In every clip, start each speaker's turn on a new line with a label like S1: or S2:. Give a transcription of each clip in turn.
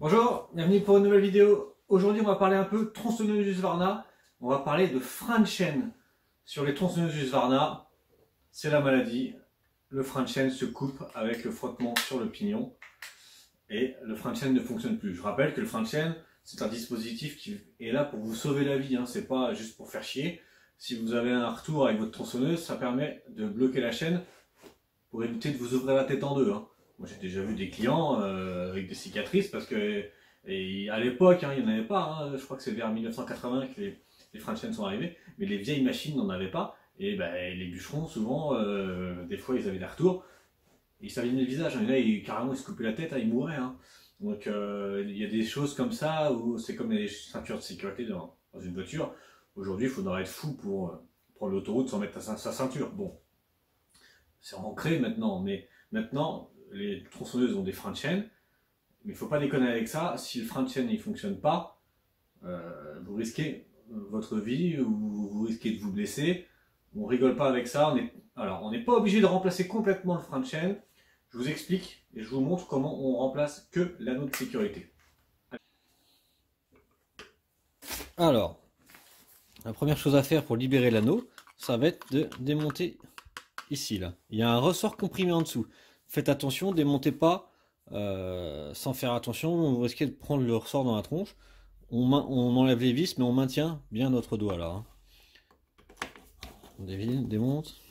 S1: Bonjour, bienvenue pour une nouvelle vidéo. Aujourd'hui, on va parler un peu tronçonneuse Husqvarna. On va parler de frein de chaîne. Sur les tronçonneuses Husqvarna, c'est la maladie. Le frein de chaîne se coupe avec le frottement sur le pignon et le frein de chaîne ne fonctionne plus. Je rappelle que le frein de chaîne, c'est un dispositif qui est là pour vous sauver la vie. C'est pas juste pour faire chier. Si vous avez un retour avec votre tronçonneuse, ça permet de bloquer la chaîne pour éviter de vous ouvrir la tête en deux. Moi, j'ai déjà vu des clients avec des cicatrices parce que à l'époque, il n'y en avait pas. Je crois que c'est vers 1980 que les freins de chaîne sont arrivés, mais les vieilles machines n'en avaient pas. Et les bûcherons, souvent, des fois, ils avaient des retours. Ils s'abîmaient le visage. Il y en a, carrément, ils se coupaient la tête, ils mouraient. Donc, il y a des choses comme ça où c'est comme les ceintures de sécurité dans une voiture. Aujourd'hui, il faudra être fou pour prendre l'autoroute sans mettre sa ceinture. Bon, c'est ancré maintenant, mais maintenant, les tronçonneuses ont des freins de chaîne, mais il ne faut pas déconner avec ça. Si le frein de chaîne ne fonctionne pas, vous risquez votre vie ou vous risquez de vous blesser. On rigole pas avec ça. Alors, on n'est pas obligé de remplacer complètement le frein de chaîne. Je vous explique et je vous montre comment on remplace que l'anneau de sécurité. Alors, la première chose à faire pour libérer l'anneau, ça va être de démonter ici, là. Il y a un ressort comprimé en dessous. Faites attention, démontez pas sans faire attention, vous risquez de prendre le ressort dans la tronche. On enlève les vis, mais on maintient bien notre doigt là. On démonte.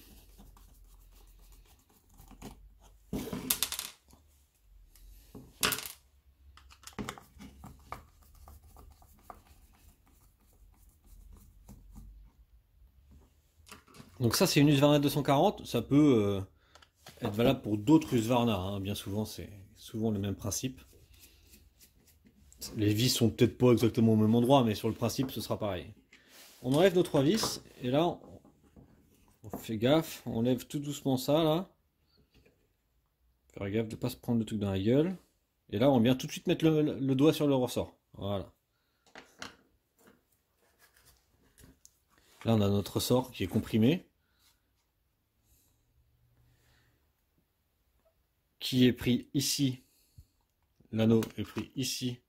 S1: Donc ça c'est une Husqvarna 240, ça peut être valable pour d'autres Husqvarna, bien souvent c'est souvent le même principe. Les vis sont peut-être pas exactement au même endroit, mais sur le principe ce sera pareil. On enlève nos trois vis, et là on fait gaffe, on lève tout doucement ça là. Faire gaffe de ne pas se prendre le truc dans la gueule. Et là on vient tout de suite mettre le doigt sur le ressort. Voilà. Là on a notre ressort qui est comprimé. Qui est pris ici. L'anneau est pris ici.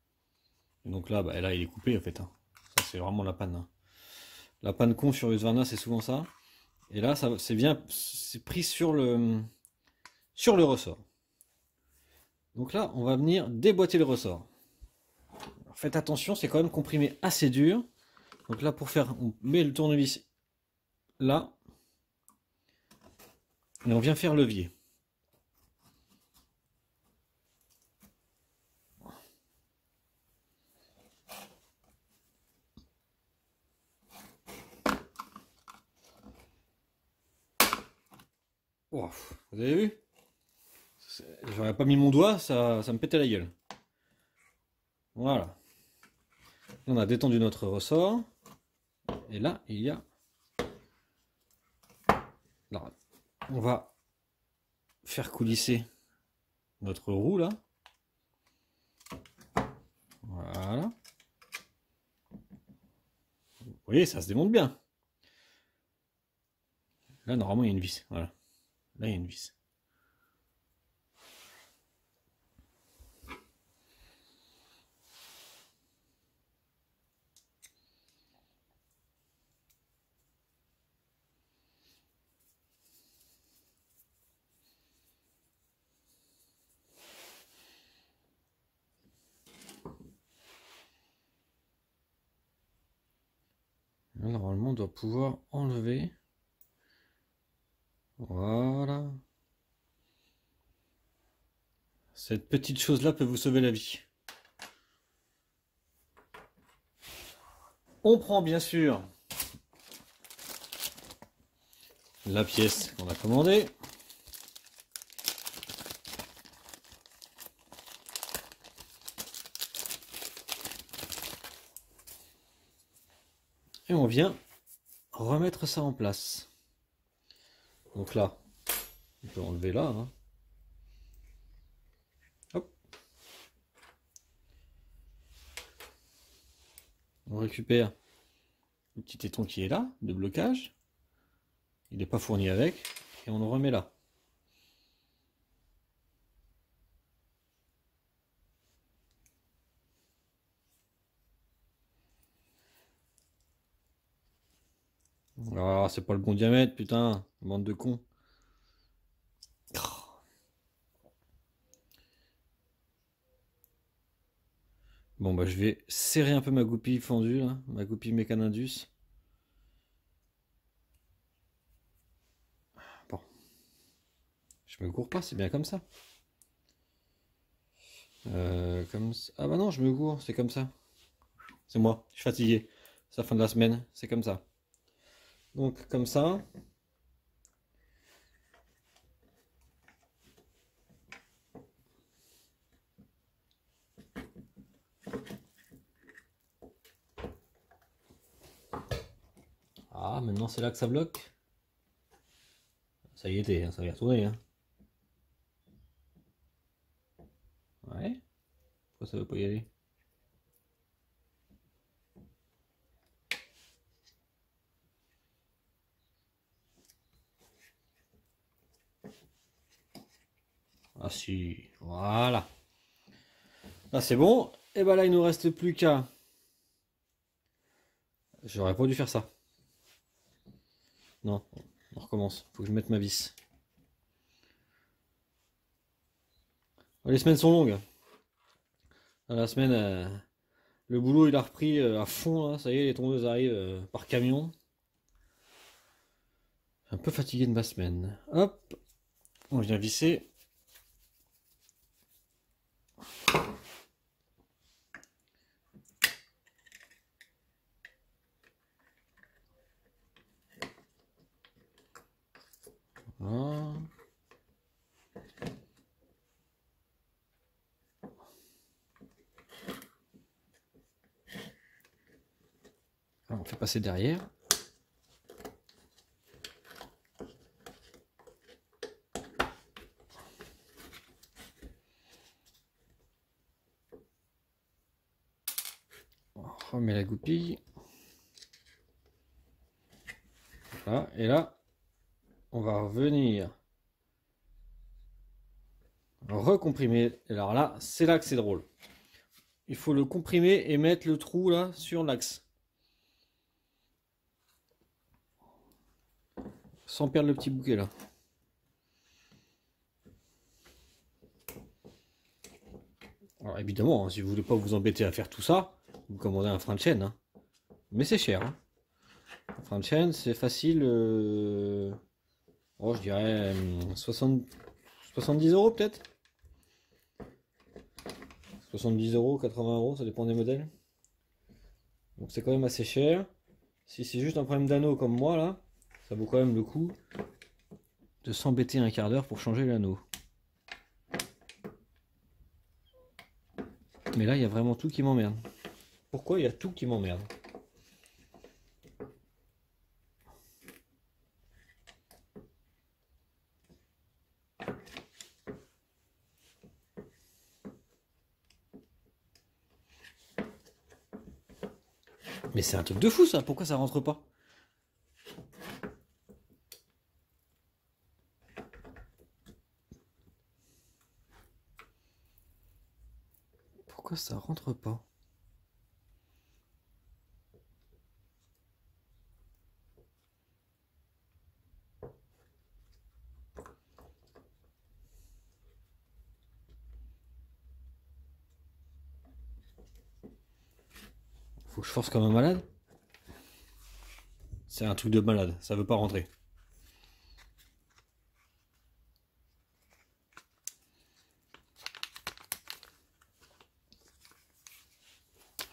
S1: Et donc là, là il est coupé en fait. Ça c'est vraiment la panne. La panne con sur Husqvarna c'est souvent ça. Et là c'est pris sur le ressort. Donc là on va venir déboîter le ressort. Alors, faites attention, c'est quand même comprimé assez dur. Donc là pour faire, on met le tournevis là. Et on vient faire levier. Oh, vous avez vu? J'aurais pas mis mon doigt, ça me pétait la gueule. Voilà. On a détendu notre ressort. Et là, il y a... Alors, on va faire coulisser notre roue là. Voilà. Vous voyez, ça se démonte bien. Là, normalement, il y a une vis. Voilà. Là, il y a une vis. Là, normalement, on doit pouvoir enlever. Voilà. Cette petite chose-là peut vous sauver la vie. On prend bien sûr la pièce qu'on a commandée. Et on vient remettre ça en place. Donc là, on peut enlever là. Hop. On récupère le petit éton qui est là, de blocage. Il n'est pas fourni avec. Et on le remet là.
S2: Ah, c'est pas le bon diamètre, putain. Bande de cons. Bon, bah, je vais serrer un peu ma goupille fendue, là. Ma goupille Mécanindus. Bon. Je me gourre pas, c'est bien comme ça. Comme ça. Ah bah non, je me gourre, c'est comme ça. C'est moi, je suis fatigué. C'est la fin de la semaine, c'est comme ça. Donc, comme ça. Ah, maintenant c'est là que ça bloque. Ça y était, hein, ça va y retourner. Hein. Ouais. Pourquoi ça veut pas y aller? Ah si, voilà. Là c'est bon. Et bah là il nous reste plus qu'à. J'aurais pas dû faire ça. Non, on recommence. Faut que je mette ma vis. Les semaines sont longues. La semaine, le boulot il a repris à fond là. Ça y est, les tondeuses arrivent par camion. Un peu fatigué de ma semaine. Hop, on vient visser. Voilà. Alors, on fait passer derrière. On remet la goupille. Voilà. Et là, on va revenir recomprimer. Alors là, c'est là que c'est drôle. Il faut le comprimer et mettre le trou là sur l'axe. Sans perdre le petit bouquet là. Alors évidemment, hein, si vous voulez pas vous embêter à faire tout ça, vous commandez un frein de chaîne. Hein. Mais c'est cher. Hein. Un frein de chaîne, c'est facile. Oh, je dirais 70 euros peut-être. 70 euros, 80 euros, ça dépend des modèles. Donc c'est quand même assez cher. Si c'est juste un problème d'anneau comme moi là, ça vaut quand même le coup de s'embêter un quart d'heure pour changer l'anneau. Mais là, il y a vraiment tout qui m'emmerde. Pourquoi il y a tout qui m'emmerde? Mais c'est un truc de fou ça, pourquoi ça rentre pas? Pourquoi ça rentre pas? Faut que je force comme un malade? C'est un truc de malade, ça veut pas rentrer.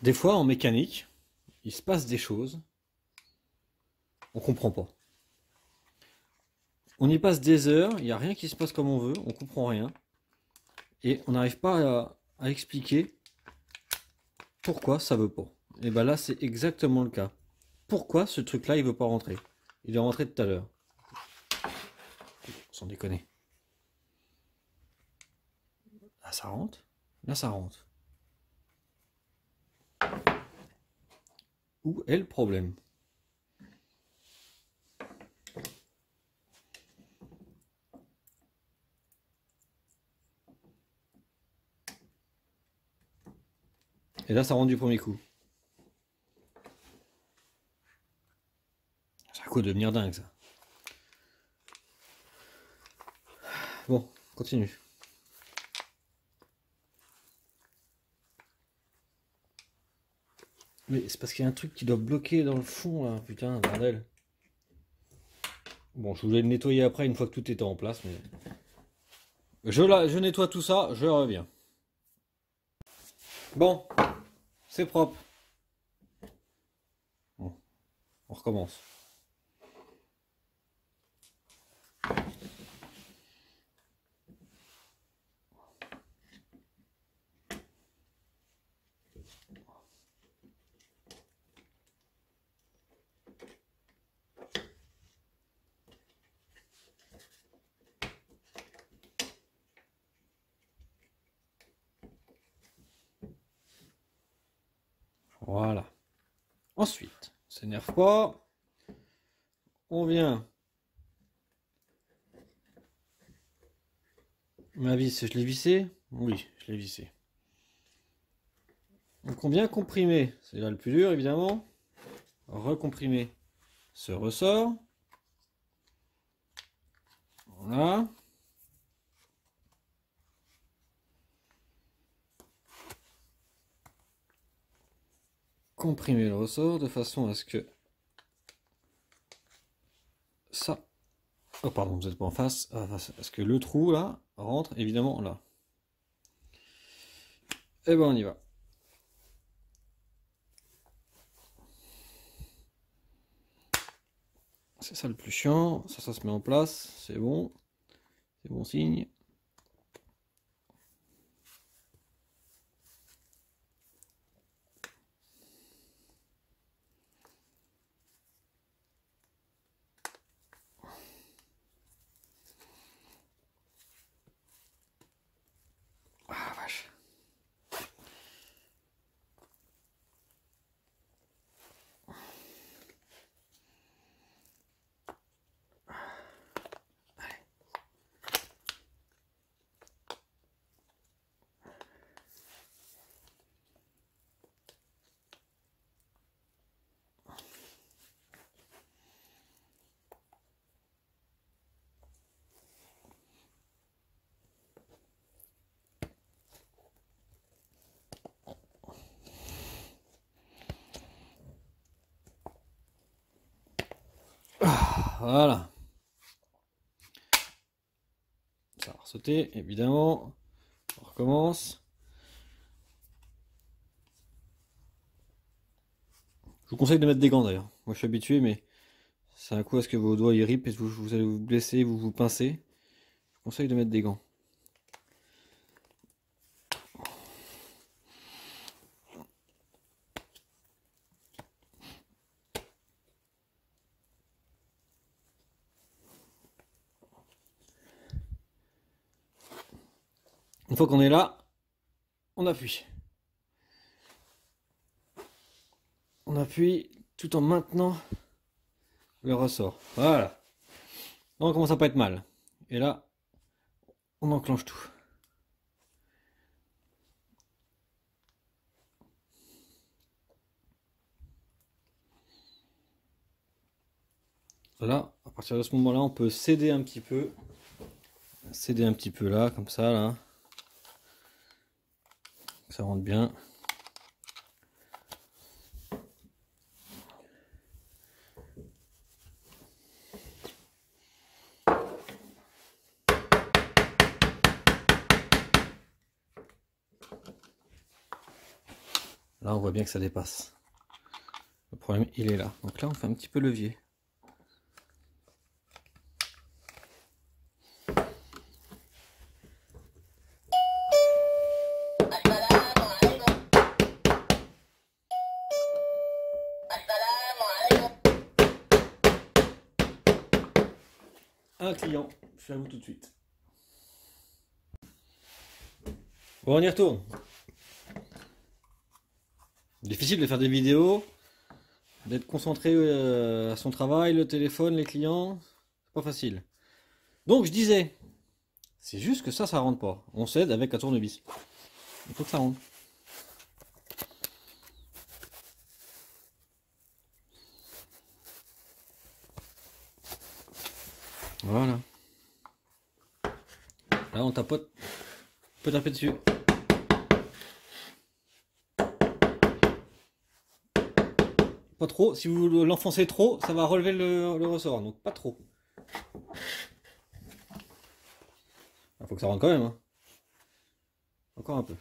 S2: Des fois en mécanique, il se passe des choses, on comprend pas. On y passe des heures, il n'y a rien qui se passe comme on veut, on comprend rien. Et on n'arrive pas à expliquer pourquoi ça veut pas. Et ben là c'est exactement le cas. Pourquoi ce truc là il veut pas rentrer? Il est rentré tout à l'heure. Sans déconner. Là ça rentre. Là ça rentre. Où est le problème? Et là ça rentre du premier coup. Ça quoi devenir dingue ça. Bon, continue. Mais c'est parce qu'il y a un truc qui doit bloquer dans le fond là, putain, bordel. Bon, je voulais le nettoyer après une fois que tout était en place, mais... Je nettoie tout ça, je reviens. Bon, c'est propre. Bon, on recommence. Voilà. Ensuite, on s'énerve pas. On vient. Ma vis, je l'ai vissé? Oui, je l'ai vissé. Donc on vient comprimer. C'est là le plus dur, évidemment. Recomprimer ce ressort. Voilà. Comprimer le ressort de façon à ce que ça... Oh pardon, vous n'êtes pas en face. À ce que le trou là rentre évidemment là. Et ben on y va. C'est ça le plus chiant. Ça se met en place. C'est bon. C'est bon signe. Ah vache. Voilà. Ça va sauter, évidemment. On recommence. Je vous conseille de mettre des gants d'ailleurs. Moi je suis habitué, mais c'est un coup à ce que vos doigts y ripent et vous allez vous blesser, vous pincez. Je vous conseille de mettre des gants. Une fois qu'on est là, on appuie. On appuie tout en maintenant le ressort. Voilà. Là, on commence à pas être mal. Et là, on enclenche tout. Là, à partir de ce moment-là, on peut céder un petit peu. Céder un petit peu là, comme ça, là. Ça rentre bien. Là, on voit bien que ça dépasse. Le problème, il est là. Donc là, on fait un petit peu levier. Un client, je suis à vous tout de suite. Bon, on y retourne. Difficile de faire des vidéos, d'être concentré à son travail, le téléphone, les clients, c'est pas facile. Donc je disais, c'est juste que ça rentre pas. On s'aide avec un tournevis. Il faut que ça rentre. Voilà. Là, on tapote. On peut taper dessus. Pas trop. Si vous l'enfoncez trop, ça va relever le ressort. Donc pas trop. Il faut que ça rentre quand même. Hein. Encore un peu.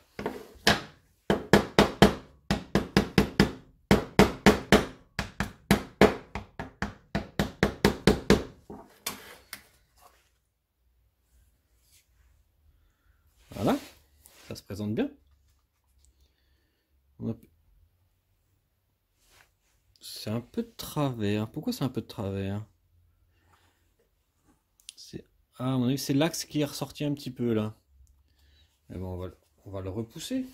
S2: Voilà. Ça se présente bien. C'est un peu de travers. Pourquoi c'est un peu de travers? Ah, à mon avis, c'est l'axe qui est ressorti un petit peu là. Mais bon, on va le repousser.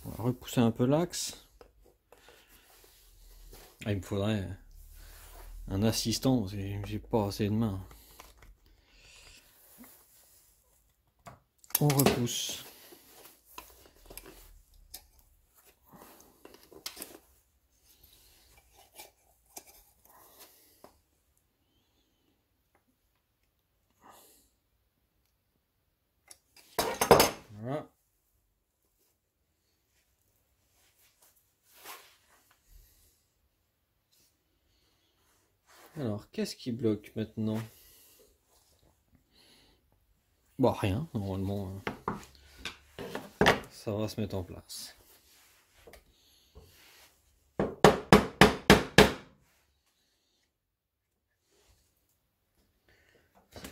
S2: On va repousser un peu l'axe. Ah, il me faudrait un assistant, j'ai pas assez de main. On repousse. Voilà. Alors, qu'est-ce qui bloque maintenant? Bon, rien, normalement, ça va se mettre en place.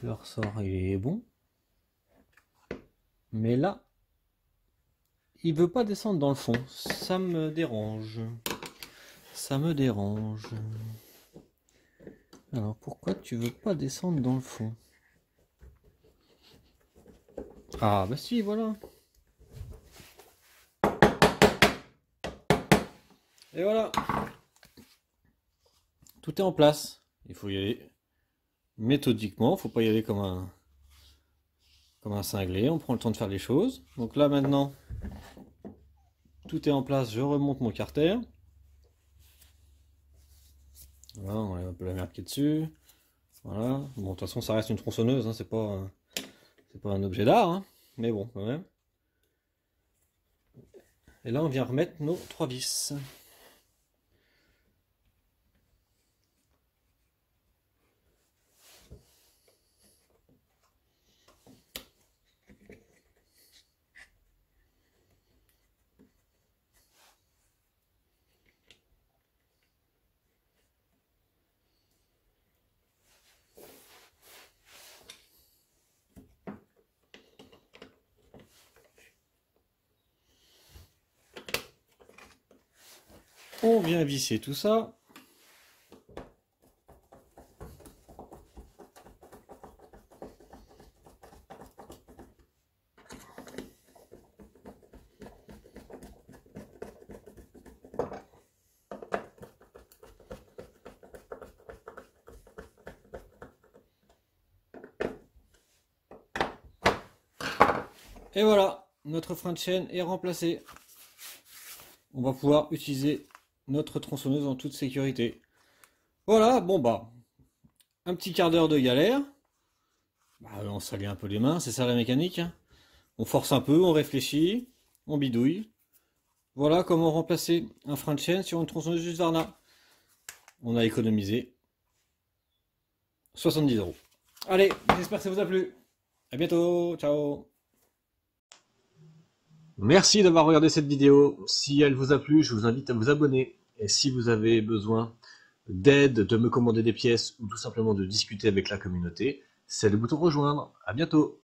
S2: Le ressort, il est bon. Mais là, il veut pas descendre dans le fond. Ça me dérange. Ça me dérange. Alors, pourquoi tu veux pas descendre dans le fond? Ah, bah si, voilà. Et voilà. Tout est en place. Il faut y aller méthodiquement. Faut pas y aller comme un cinglé. On prend le temps de faire les choses. Donc là, maintenant, tout est en place. Je remonte mon carter. Voilà, on enlève un peu la merde qui est dessus. Voilà. Bon, de toute façon, ça reste une tronçonneuse. Hein, c'est pas un objet d'art. Hein, mais bon, quand même. Et là, on vient remettre nos 3 vis. On vient visser tout ça. Et voilà, notre frein de chaîne est remplacé. On va pouvoir utiliser notre tronçonneuse en toute sécurité. Voilà, bon bah, un petit quart d'heure de galère. Bah, on salit un peu les mains, c'est ça la mécanique. Hein. On force un peu, on réfléchit, on bidouille. Voilà comment remplacer un frein de chaîne sur une tronçonneuse Husqvarna. On a économisé 70 €. Allez, j'espère que ça vous a plu. À bientôt, ciao. Merci d'avoir regardé cette vidéo. Si elle vous a plu, je vous invite à vous abonner. Et si vous avez besoin d'aide, de me commander des pièces ou tout simplement de discuter avec la communauté, c'est le bouton rejoindre. À bientôt.